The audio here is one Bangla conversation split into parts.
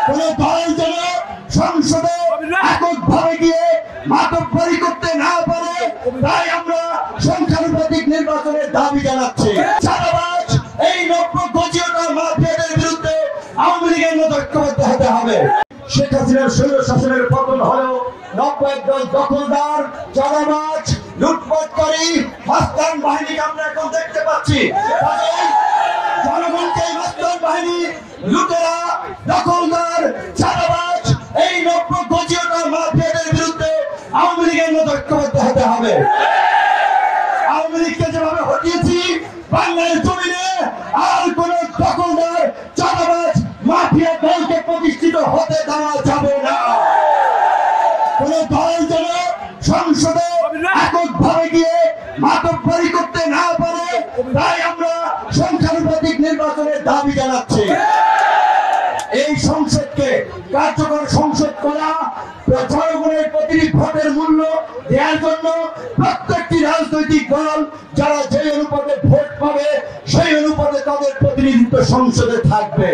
কোন দল যেন সংসদে এককভাবে গিয়ে মাতব্বরি করতে না পারে, তাই আমরা সংখ্যানুপাতিক নির্বাচনের দাবি জানাচ্ছি। চাঁদাবাজ এই নব্য গজিয়তা মাফিয়াদের বিরুদ্ধে আওয়ামী লীগের মতো ঐক্যবদ্ধ হতে হবে। শেখ হাসিনার স্বৈর শাসনের পতন হলেও নব্য একদল দখলদার, চাঁদাবাজ, লুটপাটকারী মাস্তান বাহিনীকে আমরা এখন দেখতে পাচ্ছি। জনগণকে মাস্তান বাহিনী, লুটেরা, দখলদার, চাঁদাবাজ এই নব্য গজিয়তা মাফিয়াদের বিরুদ্ধে আওয়ামী লীগের মতো ঐক্যবদ্ধ হতে হবে। আওয়ামী লীগকে যেভাবে হটিয়েছি, বাংলার জমিনে আর কোন দখলদার, চাঁদাবাজ, মাফিয়া দলকে প্রতিষ্ঠিত হতে দেওয়া যাবে না। কোন দল যেন সংসদে এককভাবে গিয়ে মাতব্বরি করতে না পারে, তাই আমরা সংখ্যানুপাতিক নির্বাচনের দাবি জানাচ্ছি। এই সংসদকে কার্যকর সংসদ করা, জনগণের প্রতিটি ভোটের মূল্য দেওয়ার জন্য প্রত্যেকটি রাজনৈতিক দল যারা যে অনুপাতে ভোট পাবে সেই অনুপাতে তাদের প্রতিনিধিত্ব সংসদে থাকবে।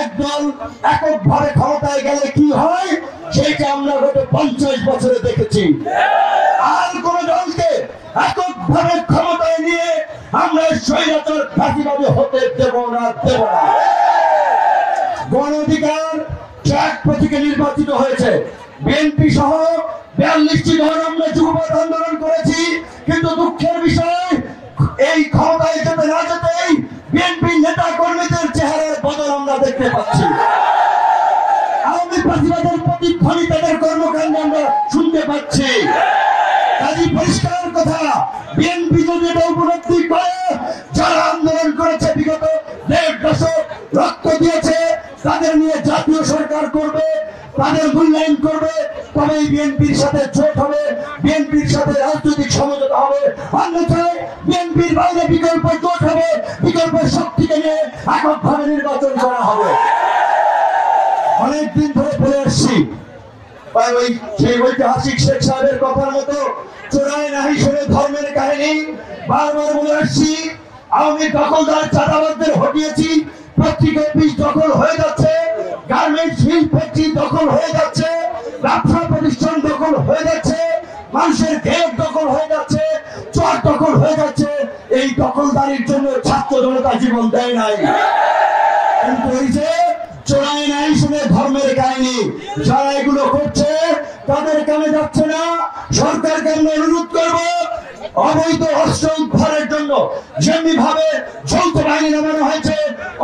একদল এককভাবে ক্ষমতায় গেলে কি হয় সেইটা আমরা গত 50 বছরে দেখেছি। আর কোন দলকে এককভাবে ক্ষমতায় নিয়ে আমরা স্বৈরাচার ফাঁসিবাদী হতে দেব না। গণ অধিকার ট্র্যাক প্রতীকে নির্বাচিত হয়েছে। বিএনপি সহ 42টি দল আমরা যুগপৎ আন্দোলন করেছি, কিন্তু দুঃখের বিষয় এই ক্ষমতায় যেতে না যেতেই বিএনপি নেতা কর্মীদের চেহারার বদল আমরা দেখতে পাচ্ছি। আওয়ামী ফাঁসিবাদের প্রতিধ্বনি তাদের কর্মকাণ্ডে আমরা শুনতে পাচ্ছি। কাজী পরিষ্কার কথা, বিএনপি যদি এটা উপলব্ধি করে, যারা আন্দোলন করেছে বিগত 1.5 দশক রক্ত দিয়েছে, তাদের নিয়ে জাতীয় সরকার করবে, তাদের মূল্যায়ন করবে, তবেই বিএনপির সাথে জোট হবে, বিএনপির সাথে রাজনৈতিক সমঝোতা হবে। অন্যথায় বিএনপির বাইরে বিকল্প জোট হবে, বিকল্প শক্তিকে নিয়ে এককভাবে নির্বাচন করা হবে। অনেকদিন ধরে বলে আসছি, সেই ঐতিহাসিক শেখ সাহেবের কথার মতো চোরাই নাহি শুনে ধর্মের কাহিনী বারবার বলে আসছি। আওয়ামী দখলদার চাঁদাবাজদের হটিয়েছি, পত্রিকা অফিস দখল হয়ে যাচ্ছে, গার্মেন্টস মিল ফ্যাক্টরি দখল হয়ে যাচ্ছে, ব্যবসা প্রতিষ্ঠান দখল হয়ে যাচ্ছে, মানুষের গেট দখল হয়ে যাচ্ছে, চর দখল হয়ে যাচ্ছে। এই দখলদারির জন্য ছাত্র জনতা জীবন দেয় নাই, কিন্তু এই যে চোরাই নাই শুনে ধর্মের কাহিনী যারা এগুলো করছে তাদের কানে যাচ্ছে না। সরকারকে আমরা অনুরোধ করব, অবৈধ অস্ত্র উদ্ধারের জন্য যেমনি ভাবে যৌথ বাহিনী নামানো হয়েছে,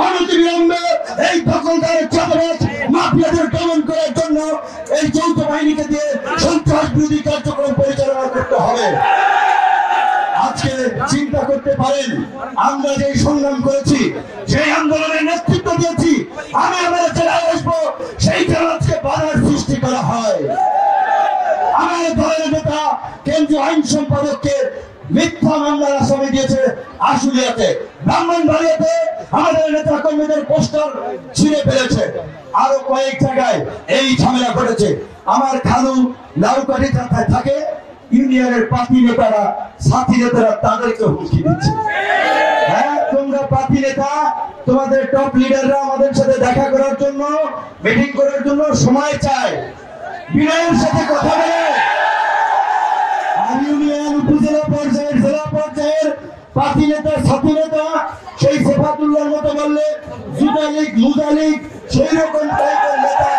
অনতিবিলম্বে এই দখলদার, চাঁদাবাজ, মাফিয়াদের দমন করার জন্য এই যৌথ বাহিনীকে দিয়ে সন্ত্রাস বিরোধী কার্যক্রম পরিচালনা করতে হবে। আজকে চিন্তা করতে পারেন, আমরা যে সংগ্রাম করেছি, যে আন্দোলনের নেতৃত্ব দিয়েছি, আমি আমার জেলায় আসবো, সেইখানে আজকে বাধার সৃষ্টি করা হয়। আমার দলের নেতা কেন্দ্রীয় আইন সম্পাদককে মিথ্যা মামলার আসামি দিয়েছে আশুলিয়াতে, ব্রাহ্মণবাড়িয়াতে আমাদের নেতা কর্মীদের পোস্টার ছিঁড়ে ফেলেছে, আরো কয়েক জায়গায় এই ঝামেলা ঘটেছে। আমার খালু লাউকাঠি থাকে, ইউনিয়নের পার্টি নেতারা, সাথী নেতারা তাদেরকে হুমকি দিচ্ছে। হ্যাঁ, তোমরা পার্টি নেতা, তোমাদের টপ লিডাররা আমাদের সাথে দেখা করার জন্য, মিটিং করার জন্য সময় চায়, বিনয়ের সাথে কথা বলে। আর ইউনিয়ন, উপজেলা পর্যায়ের, জেলা পর্যায়ের পার্টি নেতা, সাথী নেতা সেই সেফাতুল্লাহর মতো বললে জুতা লীগ, মুজা লীগ, সেই রকম টাইপের নেতা